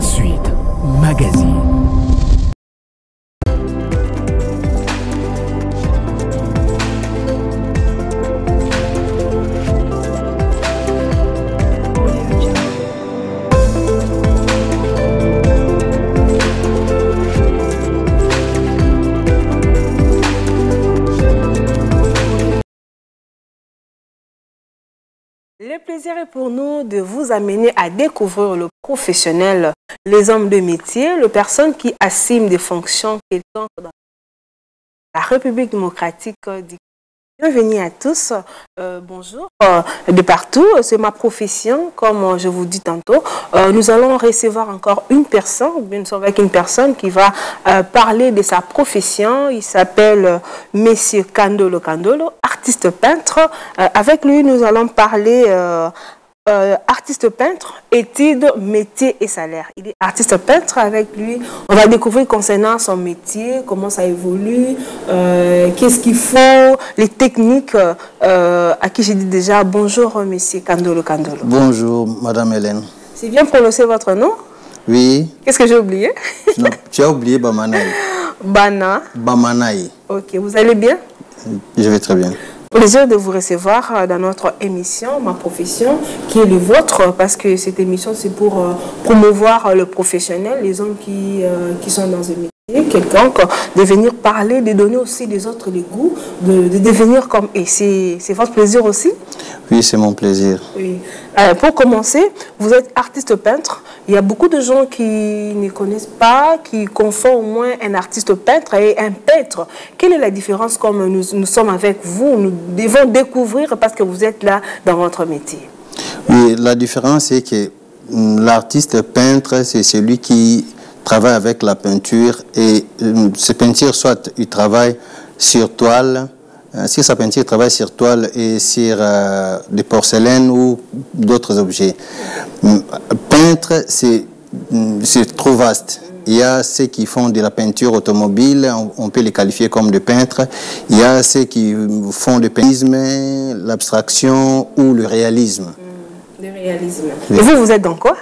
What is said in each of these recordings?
Suite Magazine. Le plaisir est pour nous de vous amener à découvrir le professionnel, les hommes de métier, les personnes qui assument des fonctions quelconques dans la République démocratique du Congo. Bienvenue à tous, bonjour de partout, c'est ma profession, comme je vous dis tantôt. Nous allons recevoir encore une personne, nous sommes avec une personne qui va parler de sa profession. Il s'appelle Monsieur Kandolo Kandolo, artiste peintre. Avec lui, nous allons parler artiste peintre, études, métier et salaire. Il est artiste peintre. Avec lui, on va découvrir concernant son métier, comment ça évolue, qu'est-ce qu'il faut, les techniques, à qui j'ai dit déjà bonjour monsieur Kandolo Kandolo. Bonjour madame Hélène. C'est bien prononcé votre nom? Oui. Qu'est-ce que j'ai oublié? Non, tu as oublié Bamanaï. Bamanaï. Ok, vous allez bien? Je vais très bien. Plaisir de vous recevoir dans notre émission, ma profession, qui est le vôtre, parce que cette émission, c'est pour promouvoir le professionnel, les hommes qui sont dans un métier, quelconque, de venir parler, de donner aussi des autres les goûts, de devenir comme... Et c'est votre plaisir aussi? Oui, c'est mon plaisir. Oui. Pour commencer, vous êtes artiste peintre. Il y a beaucoup de gens qui ne connaissent pas, qui confondent au moins un artiste peintre et un peintre. Quelle est la différence comme nous sommes avec vous? Nous devons découvrir parce que vous êtes là dans votre métier. Oui, la différence c'est que l'artiste peintre, c'est celui qui travaille avec la peinture et ces peintures, soit il travaille sur toile, si sa peinture travaille sur toile et sur des porcelaines ou d'autres objets. Peintre, c'est trop vaste. Il y a ceux qui font de la peinture automobile, on peut les qualifier comme des peintres. Il y a ceux qui font le peintisme, l'abstraction ou le réalisme. Le réalisme. Oui. Et vous êtes dans quoi?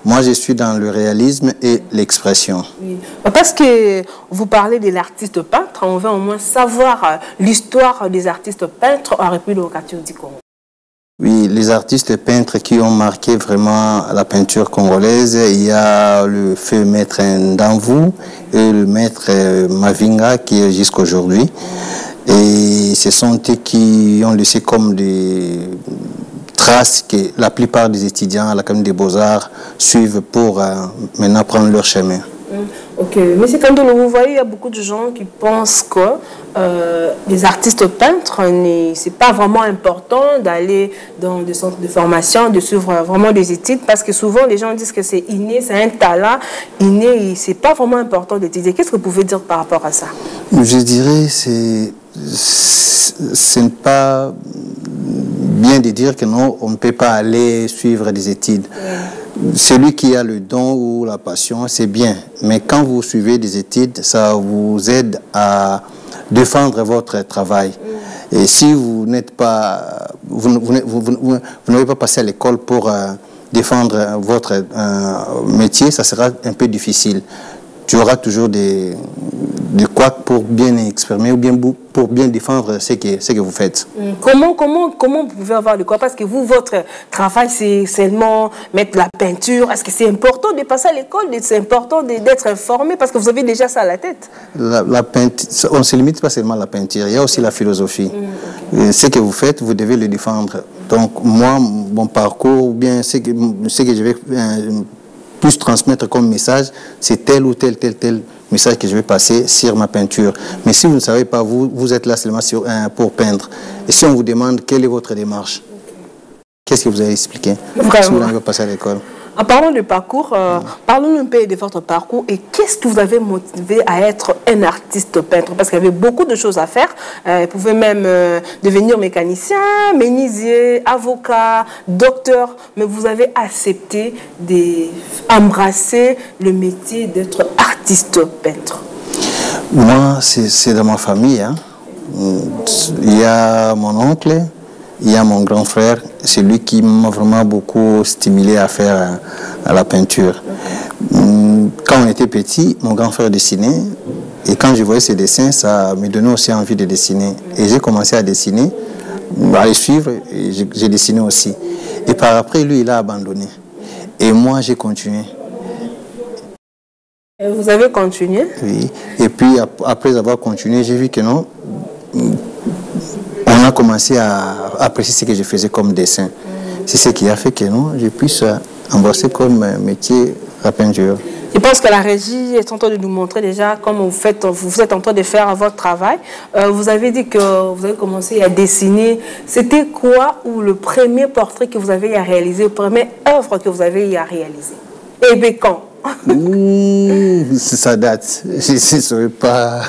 Moi, je suis dans le réalisme et l'expression. Oui. Parce que vous parlez de l'artiste peintre, on veut au moins savoir l'histoire des artistes peintres en République démocratique du Congo. Oui, les artistes peintres qui ont marqué vraiment la peinture congolaise, il y a le feu maître Ndamvu et le maître Mavinga qui est jusqu'à aujourd'hui. Et ce sont eux qui ont laissé comme des traces que la plupart des étudiants à l'Académie des Beaux-Arts suivent pour maintenant prendre leur chemin. Ok, monsieur Kandolo, vous voyez, il y a beaucoup de gens qui pensent que les artistes peintres, c'est pas vraiment important d'aller dans des centres de formation, de suivre vraiment des études, parce que souvent les gens disent que c'est inné, c'est un talent inné, c'est pas vraiment important d'étudier. Qu'est-ce que vous pouvez dire par rapport à ça? Je dirais ce n'est pas bien de dire que non, on ne peut pas aller suivre des études. Celui qui a le don ou la passion, c'est bien. Mais quand vous suivez des études, ça vous aide à défendre votre travail. Et si vous n'êtes pas, vous n'avez pas passé à l'école pour défendre votre métier, ça sera un peu difficile. Tu auras toujours des quoi pour bien exprimer ou bien pour bien défendre ce que vous faites. Comment vous pouvez avoir de quoi? Parce que vous, votre travail, c'est seulement mettre la peinture. Est-ce que c'est important de passer à l'école? C'est important d'être informé parce que vous avez déjà ça à la tête? La peinture, on ne se limite pas seulement à la peinture, il y a aussi la philosophie. Okay. Ce que vous faites, vous devez le défendre. Donc moi, mon parcours, ou bien ce que je vais plus transmettre comme message, c'est tel ou tel message que je vais passer sur ma peinture. Mais si vous ne savez pas, vous êtes là seulement pour peindre. Et si on vous demande quelle est votre démarche, qu'est-ce que vous allez expliquer si vous n'avez pas passé à l'école? En parlant de parcours, parlons un peu de votre parcours et qu'est-ce qui vous avait motivé à être un artiste peintre? Parce qu'il y avait beaucoup de choses à faire. Vous pouvez même devenir mécanicien, menuisier, avocat, docteur, mais vous avez accepté d'embrasser le métier d'être artiste peintre. Moi, c'est dans ma famille. Hein. Il y a mon oncle, il y a mon grand frère, c'est lui qui m'a vraiment beaucoup stimulé à faire à la peinture. Quand on était petit, mon grand frère dessinait. Et quand je voyais ses dessins, ça me donnait aussi envie de dessiner. Et j'ai commencé à dessiner, à les suivre, et j'ai dessiné aussi. Et par après, lui, il a abandonné. Et moi, j'ai continué. Et vous avez continué? Oui. Et puis, après avoir continué, j'ai vu que non, on a commencé à apprécier ce que je faisais comme dessin. C'est ce qui a fait que non, je puisse embrasser comme métier la peinture. Je pense que la régie est en train de nous montrer déjà comment vous êtes en train de faire votre travail. Vous avez dit que vous avez commencé à dessiner. C'était quoi ou le premier portrait que vous avez à réaliser, la première œuvre que vous avez à réaliser? Et bien quand? Ça date. Je ne saurais pas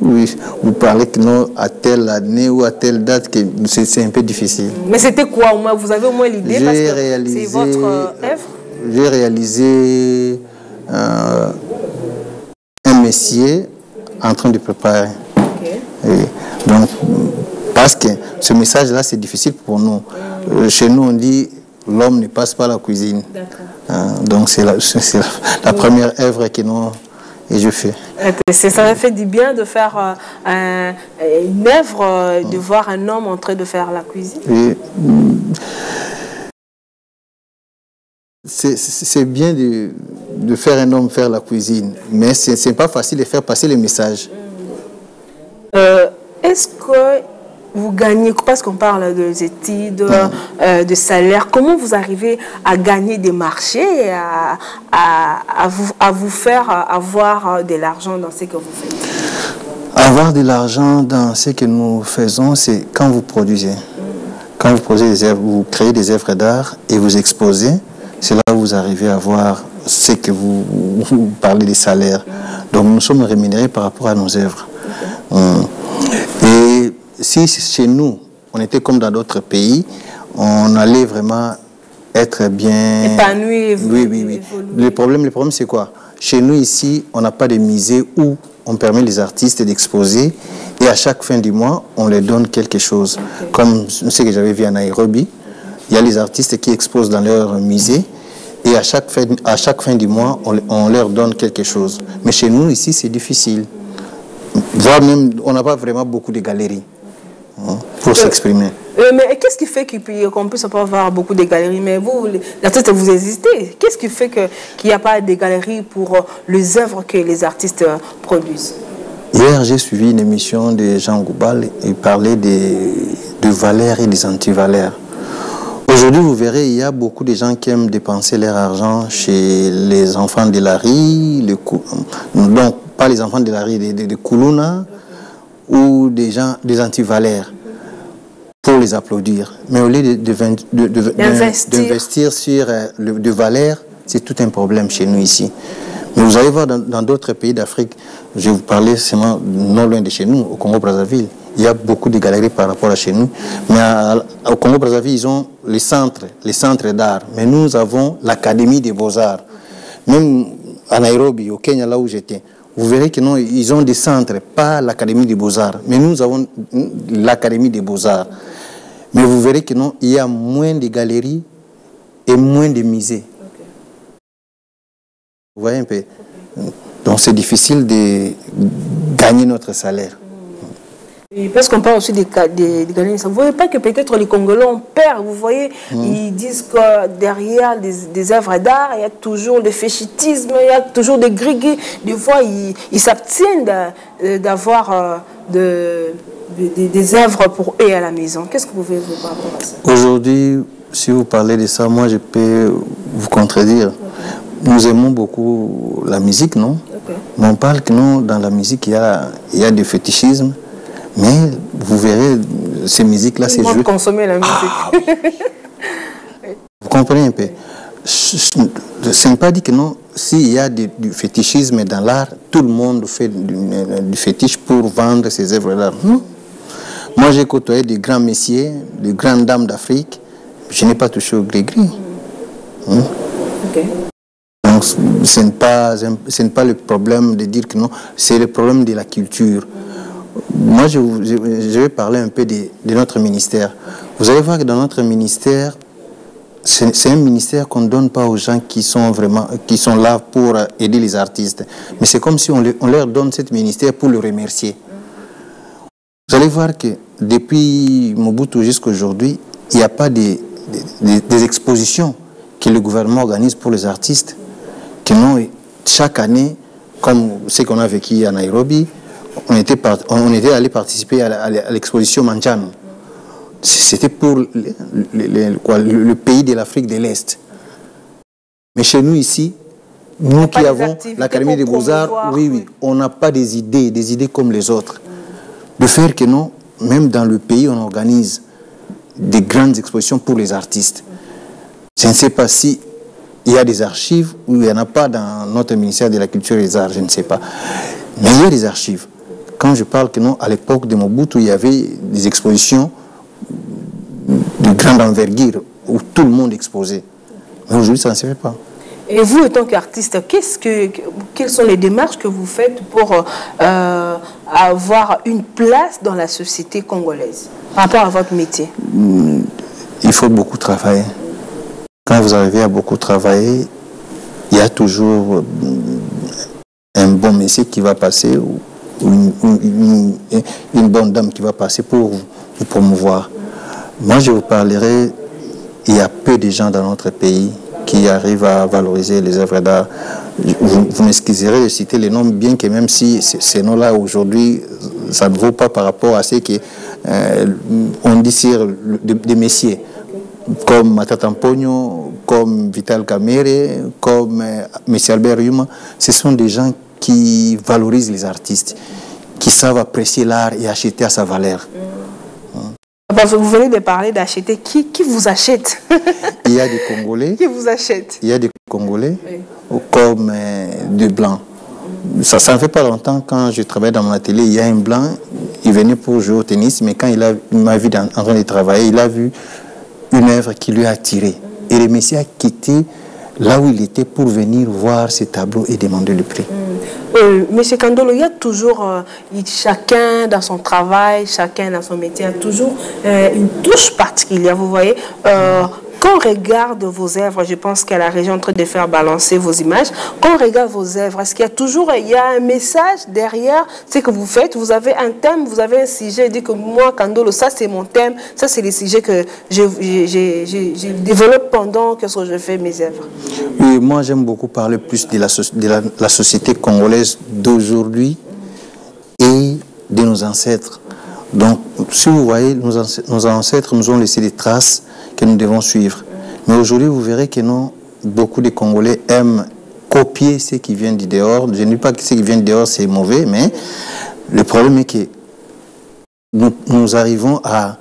vous parler que non, à telle année ou à telle date, que c'est un peu difficile. Mais c'était quoi au moins? Vous avez au moins l'idée parce que c'est votre œuvre? J'ai réalisé un messier en train de préparer. Okay. Et donc, parce que ce message-là, c'est difficile pour nous. Chez nous, on dit l'homme ne passe pas la cuisine. Donc, c'est la première œuvre que nous et je fais. Ça fait du bien de faire une œuvre, de voir un homme en train de faire la cuisine. Oui. C'est bien de faire un homme faire la cuisine, mais ce n'est pas facile de faire passer les messages. Est-ce que vous gagnez, parce qu'on parle des études, de salaire, comment vous arrivez à gagner des marchés, à vous faire avoir de l'argent dans ce que vous faites? Avoir de l'argent dans ce que nous faisons, c'est quand vous produisez. Quand vous produisez des œuvres, vous créez des œuvres d'art et vous exposez. C'est là où vous arrivez à voir ce que vous parlez des salaires. Donc nous sommes rémunérés par rapport à nos œuvres. Et si chez nous, on était comme dans d'autres pays, on allait vraiment être bien... épanoui. Oui. Le problème c'est quoi? Chez nous ici, on n'a pas de musée où on permet les artistes d'exposer et à chaque fin du mois, on leur donne quelque chose. Okay. Comme ce que j'avais vu à Nairobi, il y a les artistes qui exposent dans leur musée et à chaque fin du mois, on leur donne quelque chose. Mais chez nous, ici, c'est difficile. Voire même, on n'a pas vraiment beaucoup de galeries pour s'exprimer. Mais qu'est-ce qui fait qu'on puisse pas avoir beaucoup de galeries? Mais vous, l'artiste, vous hésitez. Qu'est-ce qui fait qu'il n'y a pas de galeries pour les œuvres que les artistes produisent? Hier, j'ai suivi une émission de Jean Goubal et parlait de valeurs et des antivaleurs. Aujourd'hui, vous verrez, il y a beaucoup de gens qui aiment dépenser leur argent chez les enfants de la rue, donc pas les enfants de la rue, des Koulouna ou des gens, des antivaleurs, pour les applaudir. Mais au lieu d'investir sur de valeurs, c'est tout un problème chez nous ici. Mais vous allez voir dans d'autres pays d'Afrique, je vais vous parler seulement non loin de chez nous, au Congo-Brazzaville. Il y a beaucoup de galeries par rapport à chez nous. Mais au Congo-Brazzaville, ils ont les centres d'art. Mais nous avons l'Académie des Beaux-Arts. Même à Nairobi, au Kenya, là où j'étais, vous verrez que non, ils ont des centres, pas l'Académie des Beaux-Arts. Mais nous avons l'Académie des Beaux-Arts. Mais vous verrez que non, il y a moins de galeries et moins de musées. Vous voyez un peu. Donc c'est difficile de gagner notre salaire. Et parce qu'on parle aussi des galeries, vous ne voyez pas que peut-être les Congolais ont peur, vous voyez, ils disent que derrière des œuvres d'art, il y a toujours le fétichisme, il y a toujours des grigues. Des fois, ils s'abstiennent d'avoir des œuvres pour eux à la maison. Qu'est-ce que vous pouvez vous par rapport à ça? Aujourd'hui, si vous parlez de ça, moi je peux vous contredire. Okay. Nous aimons beaucoup la musique, non? Okay. Mais on parle que non, dans la musique, il y a du fétichisme. Mais vous verrez, ces musiques-là, c'est juste... consommer la musique. Vous comprenez un peu? Ce n'est pas dit que non, s'il y a du fétichisme dans l'art, tout le monde fait du fétiche pour vendre ses œuvres d'art. Moi, j'ai côtoyé des grands messieurs, de grandes dames d'Afrique. Je n'ai pas touché au gris-gris. Okay. Donc, ce n'est pas le problème de dire que non, c'est le problème de la culture. Moi, je vais parler un peu de notre ministère. Vous allez voir que dans notre ministère, c'est un ministère qu'on ne donne pas aux gens qui sont là pour aider les artistes. Mais c'est comme si on leur donne ce ministère pour le remercier. Vous allez voir que depuis Mobutu jusqu'à aujourd'hui, il n'y a pas des expositions que le gouvernement organise pour les artistes. Que non, chaque année, comme ce qu'on a vécu à Nairobi, on était allé participer à l'exposition Manjano. C'était pour le pays de l'Afrique de l'Est. Mais chez nous ici, nous qui avons l'Académie des Beaux-Arts, oui, on n'a pas des idées comme les autres. De faire que non, même dans le pays, on organise des grandes expositions pour les artistes. Je ne sais pas si il y a des archives ou il n'y en a pas dans notre ministère de la Culture et des Arts, je ne sais pas. Mais il y a des archives. Quand je parle que non, à l'époque de Mobutu, il y avait des expositions de grande envergure où tout le monde exposait. Mais aujourd'hui, ça ne se fait pas. Et vous, en tant qu'artiste, quelles sont les démarches que vous faites pour avoir une place dans la société congolaise par rapport à votre métier? Il faut beaucoup travailler. Quand vous arrivez à beaucoup travailler, il y a toujours un bon monsieur qui va passer ou une bonne dame qui va passer pour vous promouvoir. Moi, je vous parlerai, il y a peu de gens dans notre pays qui arrivent à valoriser les œuvres d'art. Vous m'excuserez de citer les noms, bien que même si ces noms-là, aujourd'hui, ça ne vaut pas par rapport à ce qu'on dit sur des messieurs, comme Matata Mpogno, comme Vital Kamerhe, comme M. Albert Yuma. Ce sont des gens qui valorisent les artistes, qui savent apprécier l'art et acheter à sa valeur. Vous venez de parler d'acheter. Qui vous achète? Il y a des Congolais. Qui vous achète? Il y a des Congolais, oui, comme des Blancs. Ça ne fait pas longtemps, quand je travaillais dans mon atelier, il y a un Blanc, il venait pour jouer au tennis, mais quand il m'a vu en train de travailler, il a vu une œuvre qui lui a attiré. Et le monsieur a quitté là où il était pour venir voir ses tableaux et demander le prix. Monsieur Kandolo, il y a toujours, chacun dans son travail, chacun dans son métier, il y a toujours une touche particulière, vous voyez. Quand on regarde vos œuvres, je pense qu'à la région en train de faire balancer vos images, quand on regarde vos œuvres, est-ce qu'il y a toujours un message derrière ce que vous faites? Vous avez un thème, vous avez un sujet, dit que moi, Kandolo, ça c'est mon thème, ça c'est les sujets que je développe pendant que je fais mes œuvres. Oui, moi j'aime beaucoup parler plus de la société congolaise d'aujourd'hui et de nos ancêtres. Donc, si vous voyez, nos ancêtres nous ont laissé des traces que nous devons suivre. Mais aujourd'hui, vous verrez que non, beaucoup de Congolais aiment copier ce qui vient du dehors. Je ne dis pas que ce qui vient du dehors, c'est mauvais, mais le problème est que nous arrivons à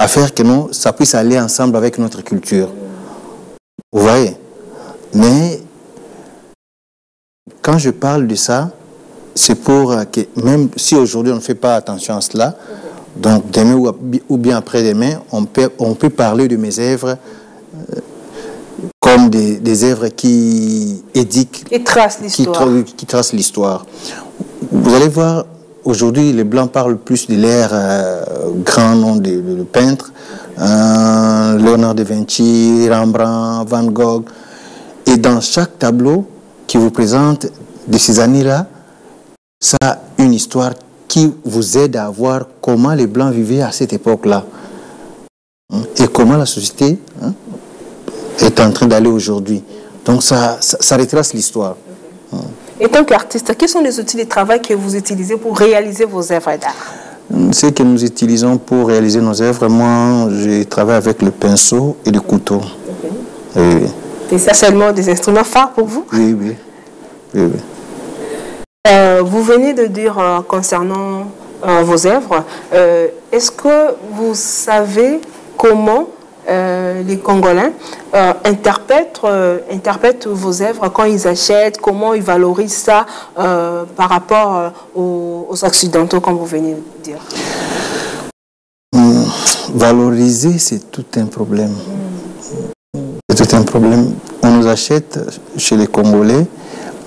faire que non, ça puisse aller ensemble avec notre culture. Vous voyez? Mais quand je parle de ça, c'est pour que même si aujourd'hui on ne fait pas attention à cela, donc demain ou bien après-demain, on peut parler de mes œuvres comme des œuvres qui édiquent, qui tracent l'histoire. Qui tracent l'histoire. Vous allez voir, aujourd'hui, les Blancs parlent plus de l'ère grand nom de peintres, Léonard de Vinci, Rembrandt, Van Gogh. Et dans chaque tableau qui vous présente de ces années-là, ça a une histoire qui vous aide à voir comment les Blancs vivaient à cette époque-là. Et comment la société est en train d'aller aujourd'hui. Donc ça retrace l'histoire. Et tant qu'artiste, quels sont les outils de travail que vous utilisez pour réaliser vos œuvres d'art? Ce que nous utilisons pour réaliser nos œuvres, moi, je travaille avec le pinceau et le couteau. Okay. Oui. C'est ça seulement des instruments phares pour vous? Oui. Vous venez de dire concernant vos œuvres, est-ce que vous savez comment les Congolais interprètent vos œuvres quand ils achètent, comment ils valorisent ça par rapport aux Occidentaux, comme vous venez de dire? Valoriser, c'est tout un problème. C'est tout un problème. On nous achète chez les Congolais,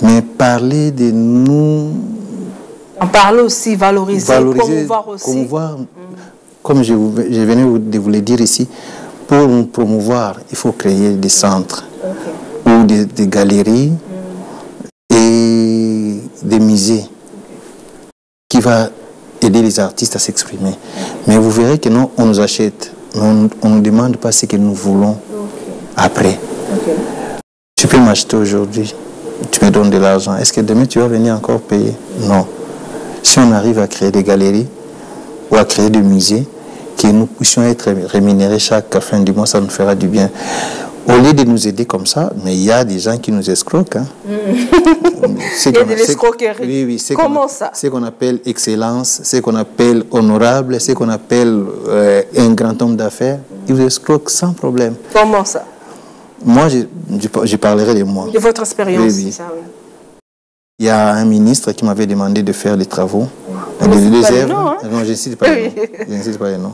mais parler de nous... En parler aussi, valoriser, promouvoir aussi. Promouvoir, comme je venais de vous le dire ici, pour nous promouvoir, il faut créer des centres ou des galeries et des musées qui va aider les artistes à s'exprimer. Mais vous verrez que non, on nous achète, mais on ne nous demande pas ce que nous voulons après. Tu peux m'acheter aujourd'hui, tu me donnes de l'argent. Est-ce que demain tu vas venir encore payer? Non. Si on arrive à créer des galeries ou à créer des musées, que nous puissions être rémunérés chaque fin du mois, ça nous fera du bien. Au lieu de nous aider comme ça, mais il y a des gens qui nous escroquent. Hein. Il y a de l'escroquerie. Oui, comment ça? C'est qu'on appelle excellence, c'est qu'on appelle honorable, c'est qu'on appelle un grand homme d'affaires. Ils vous escroquent sans problème. Comment ça? Moi, je parlerai de moi. De votre expérience, oui. c'est ça, oui. Il y a un ministre qui m'avait demandé de faire des travaux. Non, je ne cite pas les noms. Je ne cite pas les noms.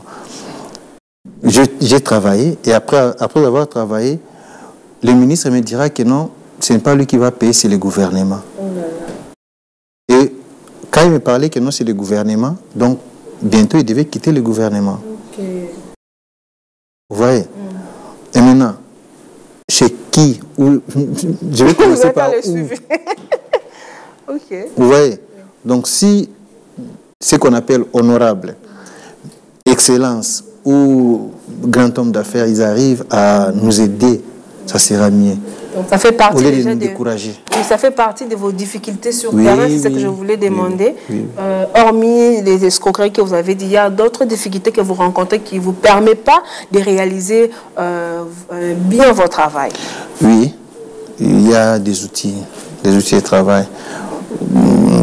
J'ai travaillé et après avoir travaillé, le ministre me dira que non, ce n'est pas lui qui va payer, c'est le gouvernement. Et quand il me parlait que non, c'est le gouvernement, donc bientôt il devait quitter le gouvernement. Vous voyez? Et maintenant, chez qui? Je vais commencer par où? Vous voyez? Donc si ce qu'on appelle honorable, excellence ou grand homme d'affaires, ils arrivent à nous aider, ça sera mieux. Donc ça fait partie au lieu de nous décourager. Ça fait partie de vos difficultés sur terrain, c'est ce que je voulais demander. Hormis les escroqueries que vous avez dit, il y a d'autres difficultés que vous rencontrez qui ne vous permettent pas de réaliser bien votre travail. Oui, il y a des outils de travail.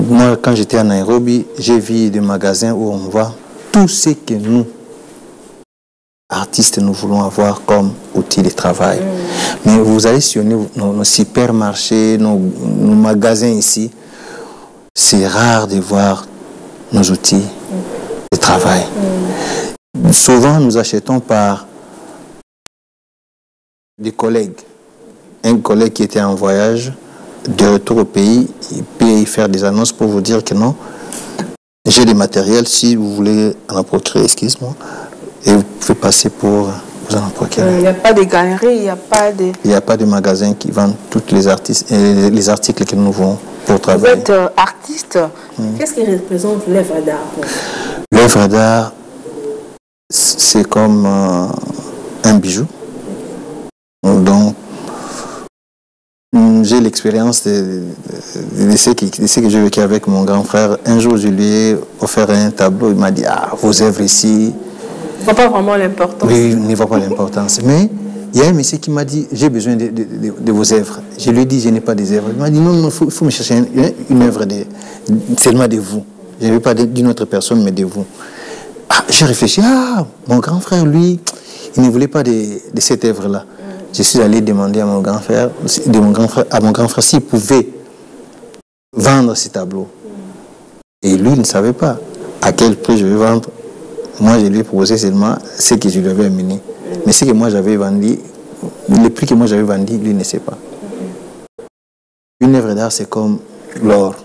Moi, quand j'étais à Nairobi, j'ai vu des magasins où on voit tout ce que nous, artistes, nous voulons avoir comme outil de travail. Mais vous allez sur nos supermarchés, nos magasins ici, c'est rare de voir nos outils de travail. Souvent, nous achetons par des collègues. Un collègue qui était en voyage, de retour au pays, il peut y faire des annonces pour vous dire que non, j'ai des matériels, si vous voulez en procurer, excuse-moi, et vous pouvez passer pour vous en procurer. Il n'y a pas de galerie, il n'y a pas de... Il n'y a pas de magasin qui vendent tous les articles que nous voulons pour travailler. Vous êtes artiste, qu'est-ce qui représente l'œuvre d'art? L'œuvre d'art, c'est comme un bijou. Donc, j'ai l'expérience de ce que j'ai vécu avec mon grand frère. Un jour, je lui ai offert un tableau. Il m'a dit, vos œuvres ici... Il ne voit pas vraiment l'importance. Oui, il ne voit pas l'importance. Mais il y a un monsieur qui m'a dit, j'ai besoin de vos œuvres. Je lui ai dit, je n'ai pas des œuvres. Il m'a dit, non, il faut me chercher une œuvre seulement de vous. Je ne veux pas d'une autre personne, mais de vous. J'ai réfléchi, mon grand frère, lui, il ne voulait pas de cette œuvre-là. Je suis allé demander à mon grand frère, s'il pouvait vendre ces tableaux. Et lui, il ne savait pas à quel prix je vais vendre. Moi, je lui ai proposé seulement ce que je lui avais amené. Mais ce que moi j'avais vendu, le prix que moi j'avais vendu, lui ne sait pas. Une œuvre d'art, c'est comme l'or.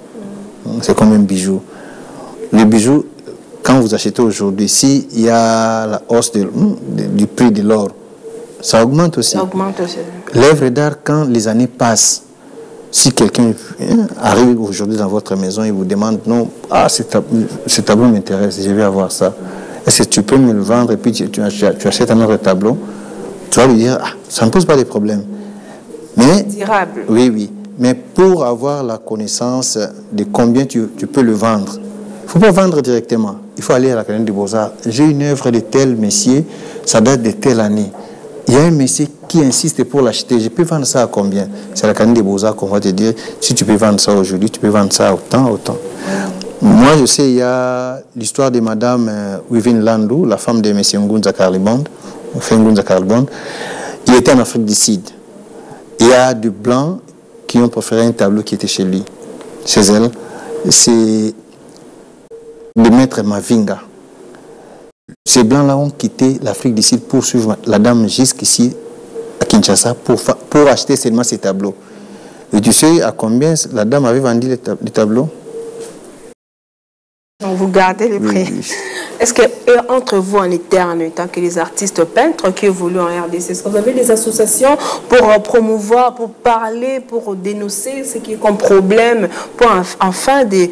C'est comme un bijou. Le bijou, quand vous achetez aujourd'hui, s'il y a la hausse du prix de l'or, ça augmente aussi. Ça augmente aussi. L'œuvre d'art, quand les années passent, si quelqu'un arrive aujourd'hui dans votre maison et vous demande, non, ce tableau m'intéresse, je vais avoir ça. Est-ce que tu peux me le vendre et puis tu achètes un autre tableau? Tu vas lui dire, ça ne pose pas de problème. Mais, durable. Oui. Mais pour avoir la connaissance de combien tu peux le vendre, il ne faut pas vendre directement. Il faut aller à l'Académie des Beaux-Arts. J'ai une œuvre de tel monsieur, ça date de telle année. Il y a un monsieur qui insiste pour l'acheter. Je peux vendre ça à combien? C'est à l'Académie des Beaux-Arts qu'on va te dire, si tu peux vendre ça aujourd'hui, tu peux vendre ça autant. Moi, je sais, il y a l'histoire de Madame Wivine Landou, la femme de M. Ngunza Karlibond. Il était en Afrique du Sud. Il y a des Blancs qui ont préféré un tableau qui était chez lui, chez elle. C'est le maître Mavinga. Ces Blancs-là ont quitté l'Afrique du Sud pour suivre la dame jusqu'ici, à Kinshasa, pour acheter seulement ces tableaux. Et tu sais à combien la dame avait vendu les tableaux? Donc vous gardez les prix. Oui. Est-ce que entre vous en interne, tant que les artistes peintres qui évoluent en RDC, est-ce que vous avez des associations pour promouvoir, pour parler, pour dénoncer ce qui est comme problème, pour enfin de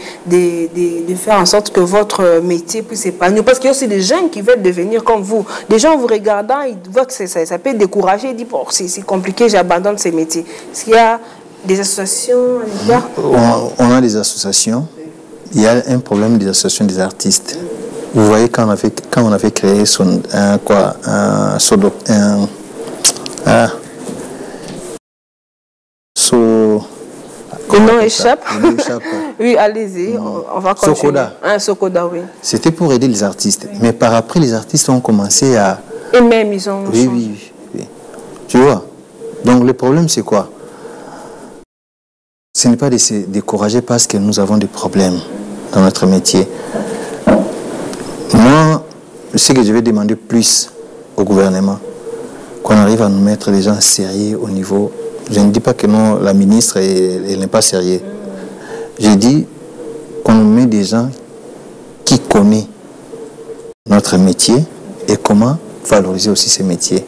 faire en sorte que votre métier puisse s'épanouir? Parce qu'il y a aussi des jeunes qui veulent devenir comme vous. Des gens en vous regardant, ils voient que ça peut décourager, ils disent bon, c'est compliqué, j'abandonne ce métier. Est-ce qu'il y a des associations en interne? On a des associations. Il y a un problème des associations des artistes. Vous voyez, quand on avait créé Le nom échappe. Oui, allez-y, on va continuer. Sokoda. Sokoda, oui. C'était pour aider les artistes. Mais par après, les artistes ont commencé à... Et même, ils ont... Oui. Tu vois? Donc, le problème, c'est quoi? Ce n'est pas de se décourager parce que nous avons des problèmes dans notre métier. Moi, je sais que je vais demander plus au gouvernement, qu'on arrive à nous mettre des gens sérieux au niveau. Je ne dis pas que non, la ministre, elle n'est pas sérieuse. Je dis qu'on nous met des gens qui connaissent notre métier et comment valoriser aussi ces métiers.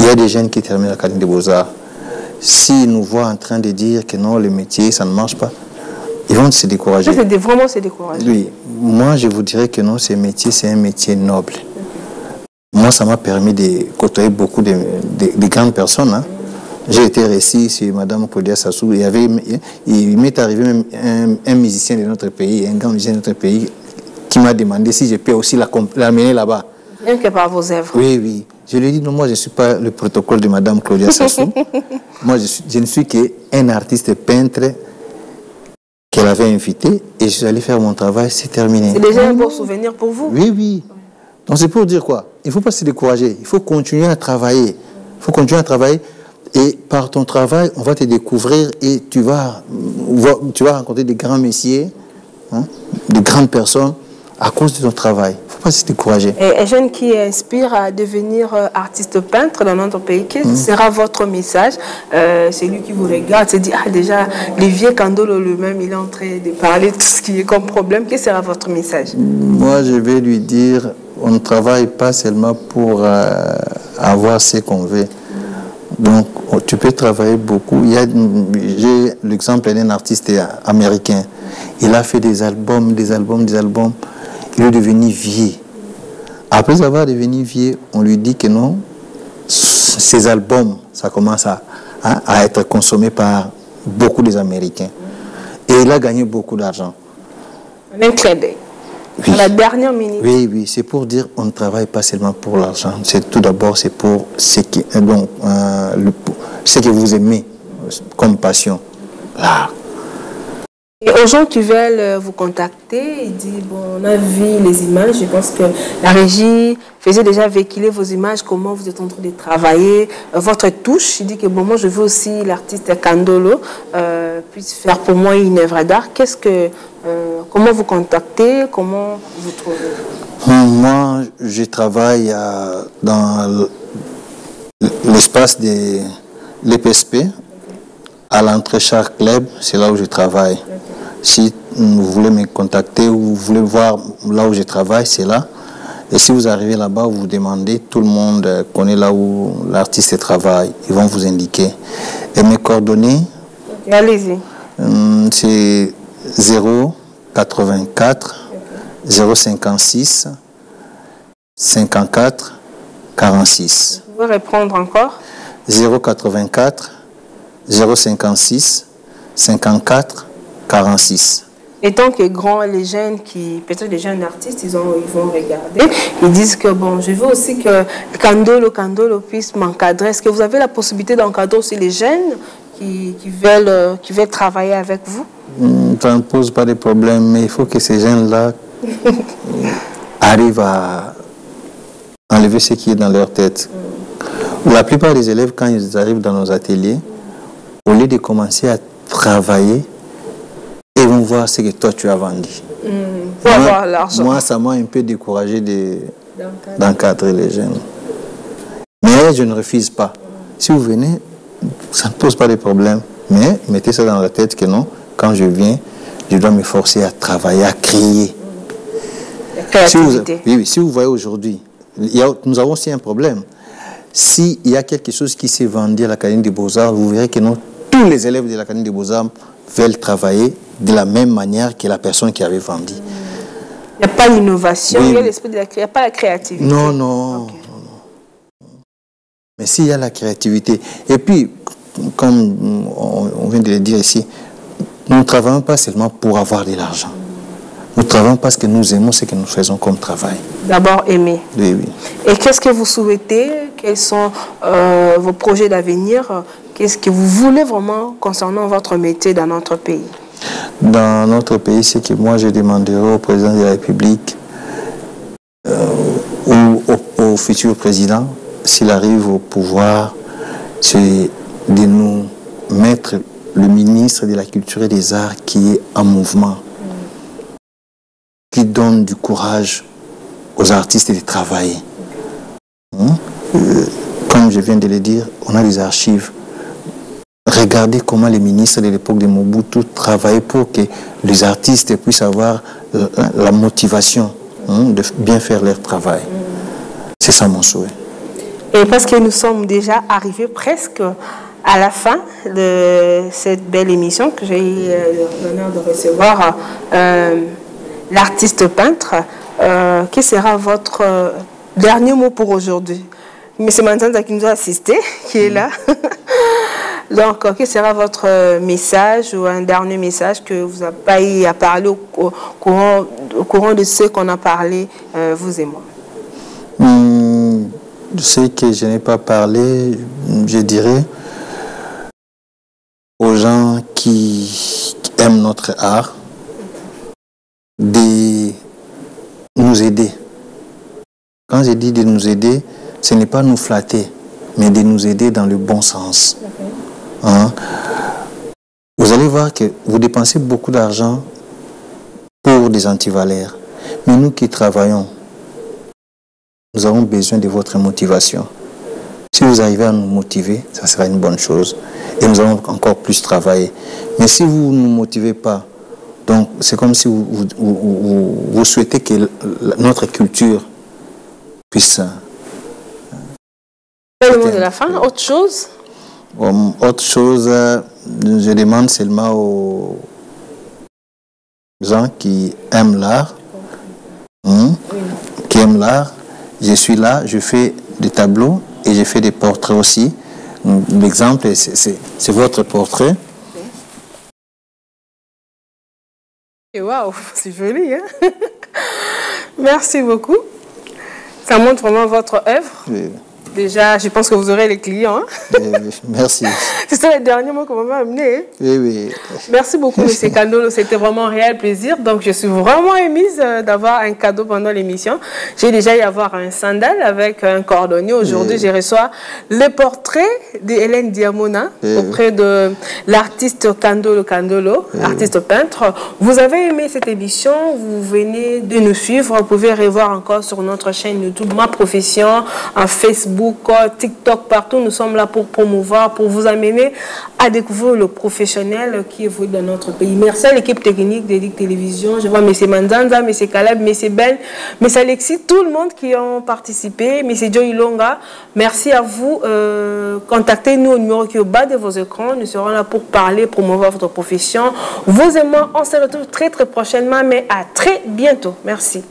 Il y a des jeunes qui terminent l'Académie des Beaux-Arts. S'ils nous voient en train de dire que non, le métier, ça ne marche pas, ils vont se décourager. Vraiment se décourager. Oui. Moi, je vous dirais que non, ce métier, c'est un métier noble. Moi, ça m'a permis de côtoyer beaucoup de grandes personnes. Hein. J'ai été récit sur Mme Claudia Sassou. Il m'est arrivé même un musicien de notre pays, un grand musicien de notre pays, qui m'a demandé si je peux aussi l'amener là-bas. Même que par vos œuvres. Oui. Je lui ai dit, non, moi, je ne suis pas le protocole de Mme Claudia Sassou. Moi, je ne suis qu'un artiste peintre qu'elle avait invité et je suis allé faire mon travail, c'est terminé. C'est déjà un beau souvenir pour vous? Oui. Donc, c'est pour dire quoi? Il ne faut pas se décourager. Il faut continuer à travailler. Et par ton travail, on va te découvrir et tu vas rencontrer des grands messieurs, hein, de grandes personnes à cause de ton travail. Il ne faut pas se décourager. Et un jeune qui inspire à devenir artiste peintre dans notre pays, quel sera votre message? C'est lui qui vous regarde, se dit, déjà, Olivier Kandolo lui-même, il est en train de parler de tout ce qui est comme problème. Quel sera votre message? Moi, je vais lui dire, on ne travaille pas seulement pour avoir ce qu'on veut. Donc, tu peux travailler beaucoup. J'ai l'exemple d'un artiste américain. Il a fait des albums. Il est devenu vieux. Après avoir devenu vieux, on lui dit que non, ces albums, ça commence à être consommé par beaucoup des Américains. Et il a gagné beaucoup d'argent. Un clin d'œil. Oui. À la dernière minute. Oui, c'est pour dire on ne travaille pas seulement pour l'argent. Tout d'abord, c'est pour ce que vous aimez comme passion. Là. Et aux gens qui veulent vous contacter, ils disent, bon, on a vu les images, je pense que la régie faisait déjà véhiculer vos images, comment vous êtes en train de travailler, votre touche. Il dit que bon, moi je veux aussi l'artiste Kandolo puisse faire pour moi une œuvre d'art. Comment vous contactez, comment vous trouvez? Moi, je travaille dans l'espace de l'EPSP, à l'entrée Char Club, c'est là où je travaille. Si vous voulez me contacter ou vous voulez voir là où je travaille, c'est là. Et si vous arrivez là-bas, vous demandez, tout le monde connaît là où l'artiste travaille. Ils vont vous indiquer. Et mes coordonnées, allez-y. C'est 084 056 54 46. Vous pouvez répondre encore? 084 056 54 46. Et tant que grands, les jeunes peut-être les jeunes artistes, ils vont regarder, ils disent que bon, je veux aussi que Kandolo puisse m'encadrer. Est-ce que vous avez la possibilité d'encadrer aussi les jeunes qui veulent travailler avec vous? Ça ne pose pas de problème, mais il faut que ces jeunes-là arrivent à enlever ce qui est dans leur tête. La plupart des élèves, quand ils arrivent dans nos ateliers, au lieu de commencer à travailler, ils vont voir ce que toi tu as vendu. Pour avoir l'argent. Moi, ça m'a un peu découragé d'encadrer les jeunes. Mais je ne refuse pas. Si vous venez, ça ne pose pas de problème. Mais mettez ça dans la tête que non, quand je viens, je dois me forcer à travailler, à créer. Créativité. Si vous voyez aujourd'hui, nous avons aussi un problème. S'il y a quelque chose qui s'est vendu à l'Académie des Beaux-Arts, vous verrez que non, tous les élèves de l'Académie des Beaux-Arts veulent travailler de la même manière que la personne qui avait vendu. Il n'y a pas l'innovation, il y a l'esprit de il n'y a pas la créativité. Non, non. Okay. Non. Mais s'il y a la créativité, et puis, comme on vient de le dire ici, nous ne travaillons pas seulement pour avoir de l'argent. Nous travaillons parce que nous aimons ce que nous faisons comme travail. D'abord aimer. Oui, oui. Et qu'est-ce que vous souhaitez? Quels sont vos projets d'avenir? Qu'est-ce que vous voulez vraiment concernant votre métier dans notre pays? Dans notre pays, c'est que moi je demanderai au président de la République ou au futur président, s'il arrive au pouvoir, c'est de nous mettre le ministre de la Culture et des Arts qui est en mouvement, qui donne du courage aux artistes de travailler. Comme je viens de le dire, on a des archives. Regardez comment les ministres de l'époque de Mobutu travaillaient pour que les artistes puissent avoir la motivation de bien faire leur travail. C'est ça mon souhait. Et parce que nous sommes déjà arrivés presque à la fin de cette belle émission que j'ai eu l'honneur de recevoir, l'artiste peintre, quel sera votre dernier mot pour aujourd'hui? M. Manzanza qui nous a assisté, qui est là. Donc, quel sera votre message ou un dernier message que vous n'avez pas eu à parler au courant de ce qu'on a parlé, vous et moi? Ce que je n'ai pas parlé, je dirais aux gens qui aiment notre art de nous aider. Quand je dis de nous aider, ce n'est pas nous flatter, mais de nous aider dans le bon sens. Vous allez voir que vous dépensez beaucoup d'argent pour des antivalaires. Mais nous qui travaillons, nous avons besoin de votre motivation. Si vous arrivez à nous motiver, ça sera une bonne chose. Et nous allons encore plus travailler. Mais si vous ne nous motivez pas, donc c'est comme si vous souhaitez que notre culture puisse... Le mot de la fin, autre chose? Autre chose, je demande seulement aux gens qui aiment l'art, qui aiment l'art. Je suis là, je fais des tableaux et je fais des portraits aussi. L'exemple, c'est votre portrait. Waouh, c'est joli, hein? Merci beaucoup. Ça montre vraiment votre œuvre. Oui. Déjà, je pense que vous aurez les clients. Merci. C'est ça le dernier mot que vous m'avez amené. Oui, oui. Merci beaucoup, M. Kandolo. C'était vraiment un réel plaisir. Donc, je suis vraiment émise d'avoir un cadeau pendant l'émission. J'ai déjà eu à avoir un sandal avec un cordonnier. Aujourd'hui, je reçois le portrait d'Hélène Diamona auprès de l'artiste Kandolo, artiste peintre. Vous avez aimé cette émission. Vous venez de nous suivre. Vous pouvez revoir encore sur notre chaîne YouTube Ma Profession, en Facebook, TikTok, partout. Nous sommes là pour promouvoir, pour vous amener à découvrir le professionnel qui évolue dans notre pays. Merci à l'équipe technique de Ligue Télévision. Je vois M. Manzanza, M. Caleb, M. Ben, M. Alexis, tout le monde qui ont participé, M. Joe Ilonga. Merci à vous. Contactez-nous au numéro qui est au bas de vos écrans. Nous serons là pour parler, promouvoir votre profession. Vous et moi, on se retrouve très très prochainement, mais à très bientôt. Merci.